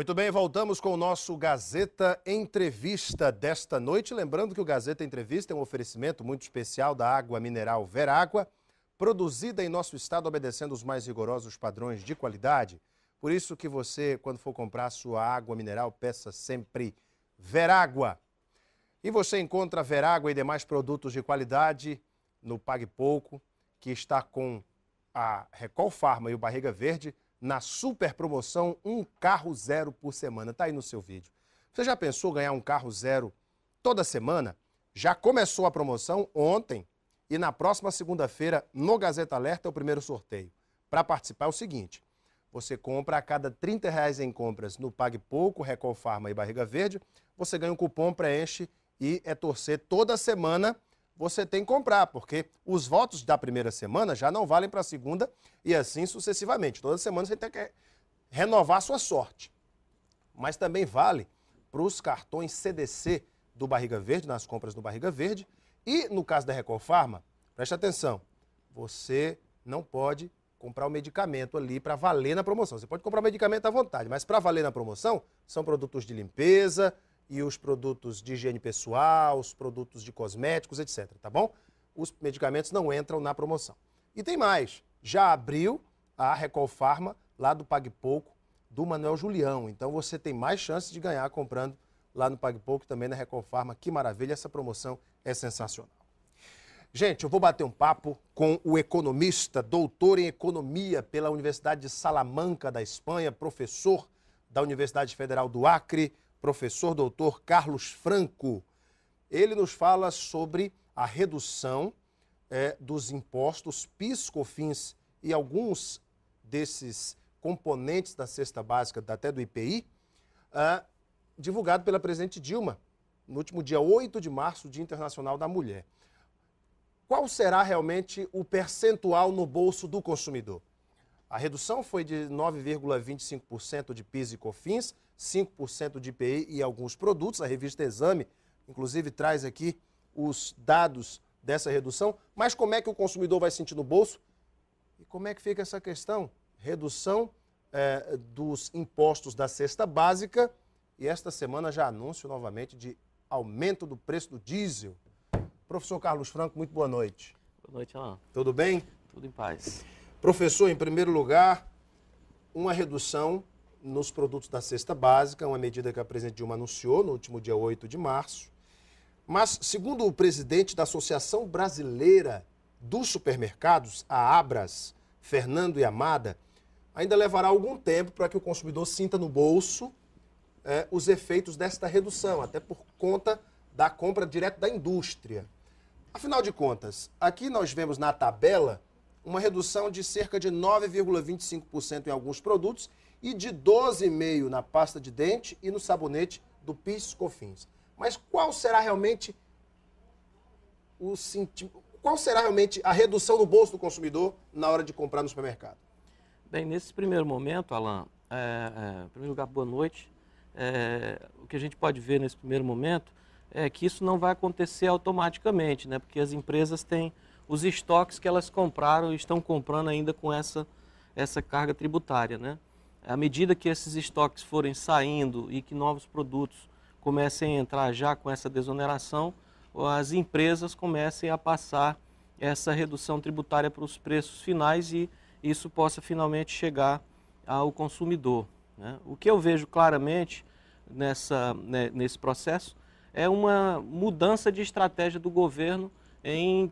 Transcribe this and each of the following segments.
Muito bem, voltamos com o nosso Gazeta Entrevista desta noite. Lembrando que o Gazeta Entrevista é um oferecimento muito especial da água mineral Verágua, produzida em nosso estado obedecendo os mais rigorosos padrões de qualidade. Por isso que você, quando for comprar a sua água mineral, peça sempre Verágua. E você encontra Verágua e demais produtos de qualidade no Pague Pouco, que está com a Recol Pharma e o Barriga Verde na super promoção, um carro zero por semana. Tá aí no seu vídeo. Você já pensou ganhar um carro zero toda semana? Já começou a promoção ontem e na próxima segunda-feira, no Gazeta Alerta, é o primeiro sorteio. Para participar é o seguinte: você compra a cada R$30 em compras no Pague Pouco, Recol Pharma e Barriga Verde, você ganha um cupom, preenche e é torcer toda semana. Você tem que comprar, porque os votos da primeira semana já não valem para a segunda e assim sucessivamente. Toda semana você tem que renovar a sua sorte. Mas também vale para os cartões CDC do Barriga Verde, nas compras do Barriga Verde. E no caso da Recol Pharma, preste atenção, você não pode comprar o medicamento ali para valer na promoção. Você pode comprar o medicamento à vontade, mas para valer na promoção são produtos de limpeza e os produtos de higiene pessoal, os produtos de cosméticos, etc, tá bom? Os medicamentos não entram na promoção. E tem mais, já abriu a Recol Pharma lá do Pague Pouco, do Manuel Julião. Então você tem mais chances de ganhar comprando lá no Pague Pouco, também na Recol Pharma. Que maravilha, essa promoção é sensacional. Gente, eu vou bater um papo com o economista, doutor em economia pela Universidade de Salamanca da Espanha, professor da Universidade Federal do Acre, professor doutor Carlos Franco. Ele nos fala sobre a redução dos impostos PIS, COFINS e alguns desses componentes da cesta básica, até do IPI, divulgado pela presidente Dilma no último dia 8 de março, Dia Internacional da Mulher. Qual será realmente o percentual no bolso do consumidor? A redução foi de 9,25% de PIS e COFINS, 5% de IPI e alguns produtos. A revista Exame, inclusive, traz aqui os dados dessa redução. Mas como é que o consumidor vai sentir no bolso? E como é que fica essa questão? Redução dos impostos da cesta básica e esta semana já anúncio novamente de aumento do preço do diesel. Professor Carlos Franco, muito boa noite. Boa noite, Alan. Tudo bem? Tudo em paz. Professor, em primeiro lugar, uma redução nos produtos da cesta básica, uma medida que a presidente Dilma anunciou no último dia 8 de março. Mas, segundo o presidente da Associação Brasileira dos Supermercados, a Abras, Fernando Yamada, ainda levará algum tempo para que o consumidor sinta no bolso os efeitos desta redução, até por conta da compra direto da indústria. Afinal de contas, aqui nós vemos na tabela uma redução de cerca de 9,25% em alguns produtos e de 12,5% na pasta de dente e no sabonete do PIS/COFINS. Mas qual será realmente a redução no bolso do consumidor na hora de comprar no supermercado? Bem, nesse primeiro momento, Alan, em primeiro lugar, boa noite. O que a gente pode ver nesse primeiro momento é que isso não vai acontecer automaticamente, né? Porque as empresas têm os estoques que elas compraram e estão comprando ainda com essa carga tributária, né? À medida que esses estoques forem saindo e que novos produtos comecem a entrar já com essa desoneração, as empresas comecem a passar essa redução tributária para os preços finais e isso possa finalmente chegar ao consumidor, né? O que eu vejo claramente nesse processo é uma mudança de estratégia do governo em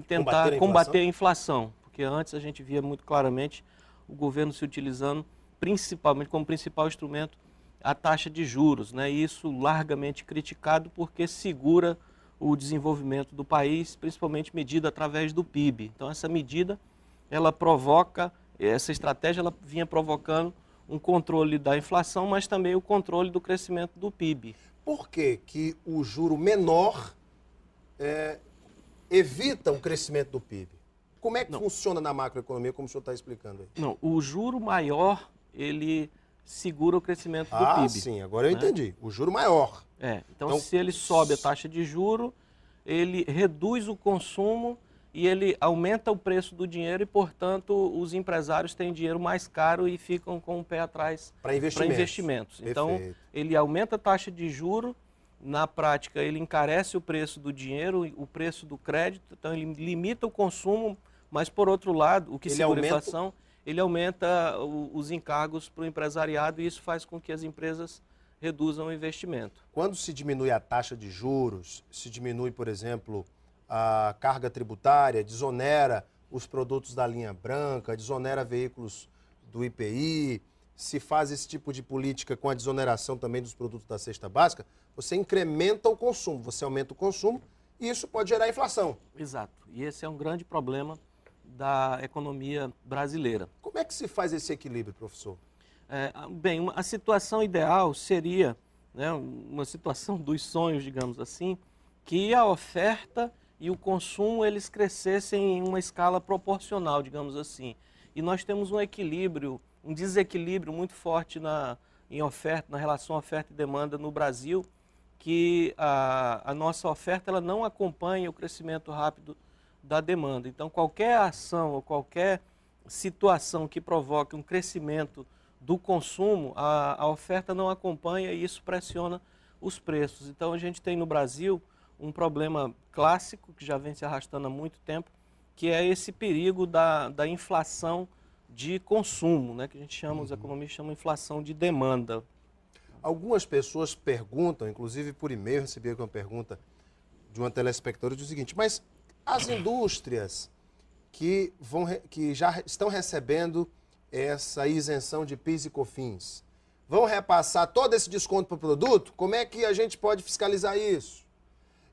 tentar combater a inflação, porque antes a gente via muito claramente o governo se utilizando principalmente como principal instrumento a taxa de juros, né? E isso largamente criticado porque segura o desenvolvimento do país, principalmente medida através do PIB. Então essa medida, essa estratégia ela vinha provocando um controle da inflação, mas também o controle do crescimento do PIB. Por que o juro menor evita o crescimento do PIB? Como é que funciona na macroeconomia, como o senhor está explicando aí? Não, o juro maior, ele segura o crescimento do PIB. Ah, sim, agora eu entendi. O juro maior. Então, se ele sobe a taxa de juro, ele reduz o consumo e ele aumenta o preço do dinheiro e, portanto, os empresários têm dinheiro mais caro e ficam com o pé atrás para investimentos. Então, ele aumenta a taxa de juro, na prática ele encarece o preço do dinheiro, o preço do crédito, então ele limita o consumo, mas, por outro lado, o que segura a inflação, ele aumenta os encargos para o empresariado e isso faz com que as empresas reduzam o investimento. Quando se diminui a taxa de juros, se diminui, por exemplo, a carga tributária, desonera os produtos da linha branca, desonera veículos do IPI, se faz esse tipo de política com a desoneração também dos produtos da cesta básica, você incrementa o consumo, você aumenta o consumo e isso pode gerar inflação. Exato. E esse é um grande problema da economia brasileira. Como é que se faz esse equilíbrio, professor? Bem, a situação ideal seria, né, uma situação dos sonhos, digamos assim, que a oferta e o consumo eles crescessem em uma escala proporcional, digamos assim. E nós temos um equilíbrio, um desequilíbrio muito forte em oferta, na relação oferta e demanda no Brasil, que a nossa oferta ela não acompanha o crescimento rápido da demanda. Então, qualquer ação ou qualquer situação que provoque um crescimento do consumo, a oferta não acompanha e isso pressiona os preços. Então, a gente tem no Brasil um problema clássico, que já vem se arrastando há muito tempo, que é esse perigo da inflação de consumo, né, que a gente chama, os economistas chamam de inflação de demanda. Algumas pessoas perguntam, inclusive por e-mail, recebi aqui uma pergunta de uma telespectadora, diz o seguinte, mas as indústrias que já estão recebendo essa isenção de PIS e COFINS, vão repassar todo esse desconto para o produto? Como é que a gente pode fiscalizar isso?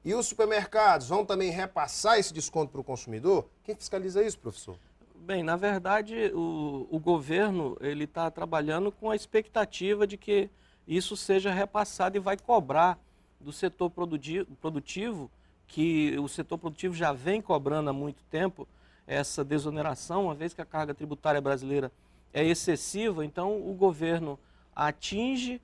E os supermercados vão também repassar esse desconto para o consumidor? Quem fiscaliza isso, professor? Bem, na verdade, o governo ele está trabalhando com a expectativa de que isso seja repassado e vai cobrar do setor produtivo, que o setor produtivo já vem cobrando há muito tempo essa desoneração, uma vez que a carga tributária brasileira é excessiva, então o governo atinge,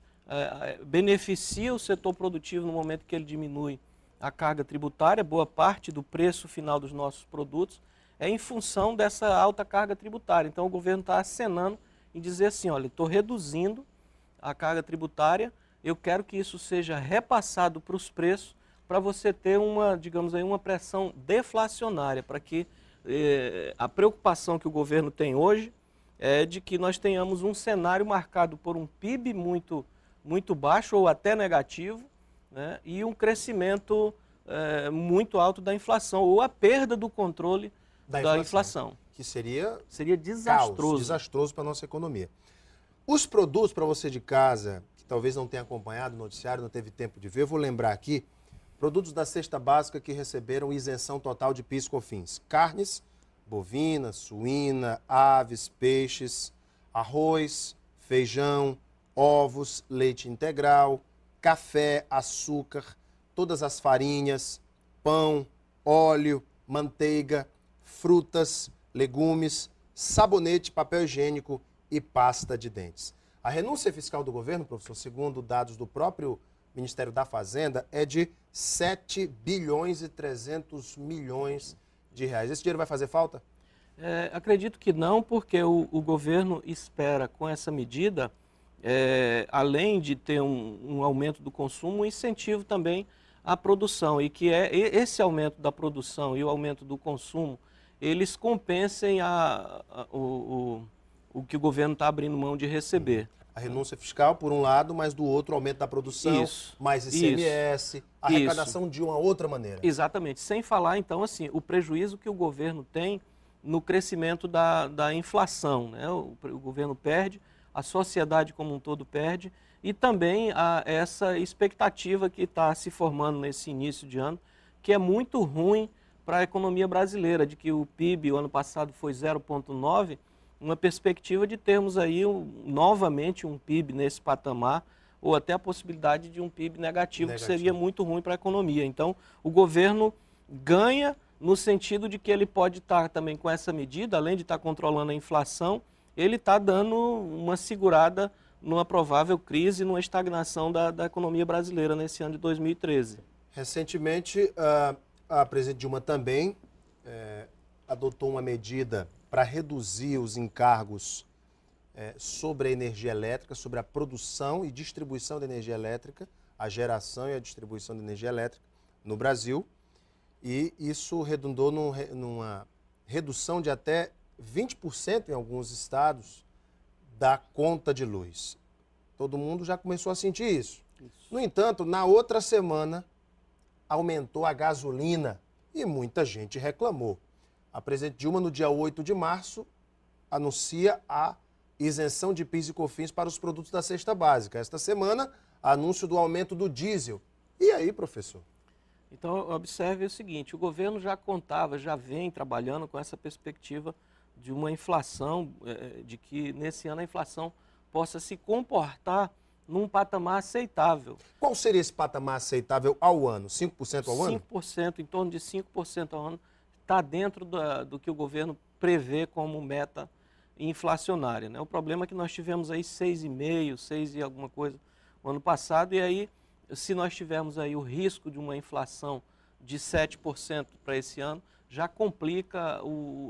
beneficia o setor produtivo no momento que ele diminui a carga tributária, boa parte do preço final dos nossos produtos é em função dessa alta carga tributária. Então o governo está acenando em dizer assim, olha, estou reduzindo a carga tributária, eu quero que isso seja repassado para os preços, para você ter uma, digamos aí, uma pressão deflacionária, para que a preocupação que o governo tem hoje é de que nós tenhamos um cenário marcado por um PIB muito baixo ou até negativo, né, e um crescimento muito alto da inflação, ou a perda do controle da inflação. Que seria desastroso. Desastroso para a nossa economia. Os produtos para você de casa, que talvez não tenha acompanhado o noticiário, não teve tempo de ver, eu vou lembrar aqui, produtos da cesta básica que receberam isenção total de PIS e COFINS. Carnes, bovina, suína, aves, peixes, arroz, feijão, ovos, leite integral, café, açúcar, todas as farinhas, pão, óleo, manteiga, frutas, legumes, sabonete, papel higiênico e pasta de dentes. A renúncia fiscal do governo, professor, segundo dados do próprio Ministério da Fazenda, é de 7 bilhões e 300 milhões de reais. Esse dinheiro vai fazer falta? Acredito que não, porque o governo espera, com essa medida, além de ter um aumento do consumo, um incentivo também à produção. E que esse aumento da produção e o aumento do consumo, eles compensem o que o governo está abrindo mão de receber. A renúncia fiscal, por um lado, mas do outro, aumento da produção, mais ICMS, arrecadação de uma outra maneira. Exatamente. Sem falar, então, assim, o prejuízo que o governo tem no crescimento da inflação, né? O governo perde, a sociedade como um todo perde, e também essa expectativa que está se formando nesse início de ano, que é muito ruim para a economia brasileira, de que o PIB, o ano passado, foi 0,9%, uma perspectiva de termos aí novamente um PIB nesse patamar, ou até a possibilidade de um PIB negativo. Que seria muito ruim para a economia. Então, o governo ganha no sentido de que ele pode estar também com essa medida, além de estar controlando a inflação, ele está dando uma segurada numa provável crise, numa estagnação da economia brasileira nesse ano de 2013. Recentemente, a presidente Dilma também adotou uma medida para reduzir os encargos sobre a energia elétrica, sobre a produção e distribuição de energia elétrica, a geração e a distribuição de energia elétrica no Brasil. E isso redundou numa redução de até 20% em alguns estados da conta de luz. Todo mundo já começou a sentir isso. No entanto, na outra semana, aumentou a gasolina e muita gente reclamou. A presidente Dilma, no dia 8 de março, anuncia a isenção de PIS e COFINS para os produtos da cesta básica. Esta semana, anúncio do aumento do diesel. E aí, professor? Então, observe o seguinte, o governo já contava, já vem trabalhando com essa perspectiva de uma inflação, de que nesse ano a inflação possa se comportar num patamar aceitável. Qual seria esse patamar aceitável ao ano? 5% ao ano? 5%, em torno de 5% ao ano, está dentro do que o governo prevê como meta inflacionária, né? O problema é que nós tivemos aí 6,5%, 6 e alguma coisa no ano passado, e aí, se nós tivermos aí o risco de uma inflação de 7% para esse ano, já complica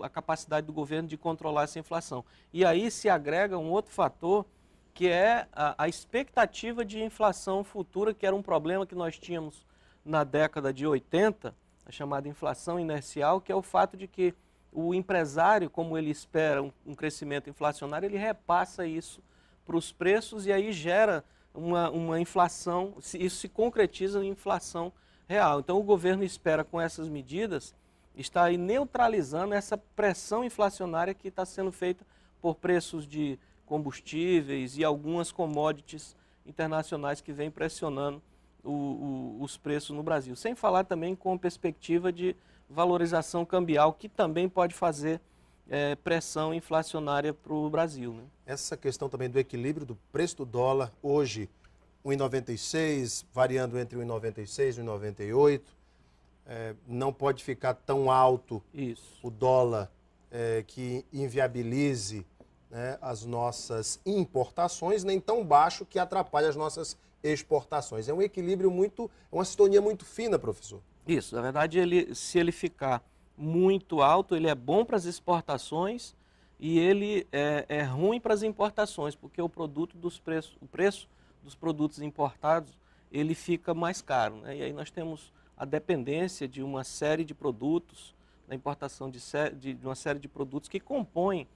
a capacidade do governo de controlar essa inflação. E aí se agrega um outro fator, que é a expectativa de inflação futura, que era um problema que nós tínhamos na década de 80, a chamada inflação inercial, que é o fato de que o empresário, como ele espera um crescimento inflacionário, ele repassa isso para os preços e aí gera uma inflação, isso se concretiza em inflação real. Então o governo espera com essas medidas estar aí neutralizando essa pressão inflacionária que está sendo feita por preços de combustíveis e algumas commodities internacionais que vêm pressionando os preços no Brasil. Sem falar também com perspectiva de valorização cambial, que também pode fazer pressão inflacionária para o Brasil, né? Essa questão também do equilíbrio do preço do dólar, hoje 1,96, variando entre 1,96 e 1,98, não pode ficar tão alto o dólar que inviabilize, né, as nossas importações, nem tão baixo que atrapalhe as nossas exportações. É um equilíbrio uma sintonia muito fina, professor. Isso, na verdade, se ele ficar muito alto, ele é bom para as exportações e ele é ruim para as importações, porque o preço dos produtos importados, ele fica mais caro, né? E aí nós temos a dependência de uma série de produtos, da importação de uma série de produtos que compõem,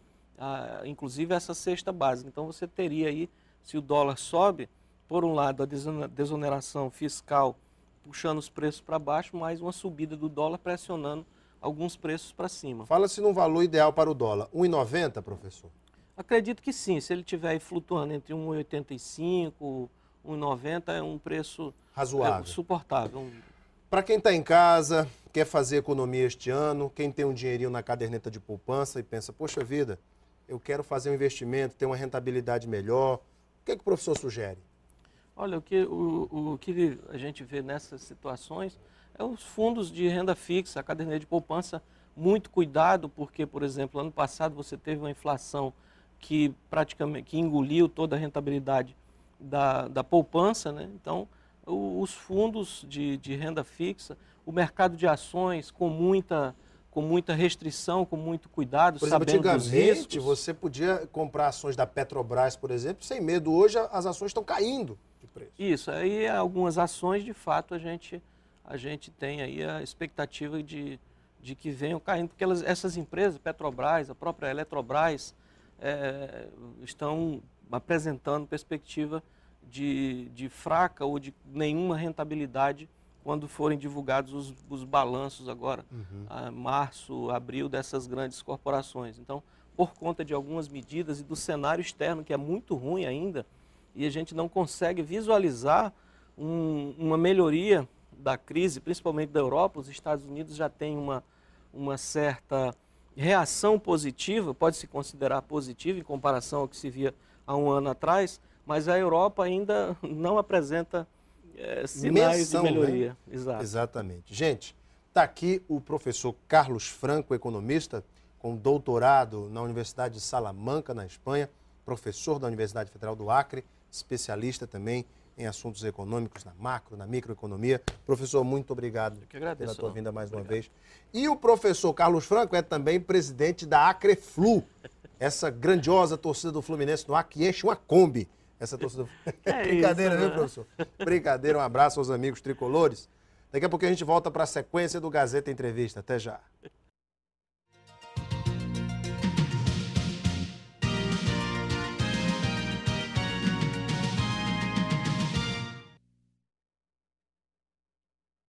inclusive, essa cesta básica. Então você teria aí, se o dólar sobe, por um lado a desoneração fiscal puxando os preços para baixo, mais uma subida do dólar pressionando alguns preços para cima. Fala-se num valor ideal para o dólar, 1,90, professor? Acredito que sim, se ele estiver flutuando entre 1,85, 1,90 é um preço razoável, suportável. Para quem está em casa, quer fazer economia este ano, quem tem um dinheirinho na caderneta de poupança e pensa, poxa vida, eu quero fazer um investimento, ter uma rentabilidade melhor, o que o professor sugere? Olha, o que a gente vê nessas situações é os fundos de renda fixa, a caderneta de poupança, muito cuidado, porque, por exemplo, ano passado você teve uma inflação que praticamente engoliu toda a rentabilidade da poupança, né? Então, os fundos de renda fixa, o mercado de ações com muita restrição, com muito cuidado, por exemplo, sabendo dos riscos. Você podia comprar ações da Petrobras, por exemplo, sem medo. Hoje as ações estão caindo de preço. Isso, aí algumas ações, de fato, a gente tem aí a expectativa de que venham caindo, porque essas empresas, Petrobras, a própria Eletrobras, estão apresentando perspectiva de fraca ou de nenhuma rentabilidade quando forem divulgados os balanços agora, março, abril, dessas grandes corporações. Então, por conta de algumas medidas e do cenário externo, que é muito ruim ainda, e a gente não consegue visualizar uma melhoria da crise, principalmente da Europa. Os Estados Unidos já têm uma certa reação positiva, pode se considerar positiva em comparação ao que se via há um ano atrás, mas a Europa ainda não apresenta sinais de melhoria. Né? Exato. Exatamente. Gente, está aqui o professor Carlos Franco, economista, com doutorado na Universidade de Salamanca, na Espanha, professor da Universidade Federal do Acre, especialista também em assuntos econômicos, na macro, na microeconomia. Professor, muito obrigado pela tua vinda mais uma Obrigado. vez. E o professor Carlos Franco é também presidente da Acreflu, essa grandiosa torcida do Fluminense no ar que enche uma Kombi. Essa torcida. Brincadeira, isso, viu, né? professor? Brincadeira, um abraço aos amigos tricolores. Daqui a pouco a gente volta para a sequência do Gazeta Entrevista. Até já.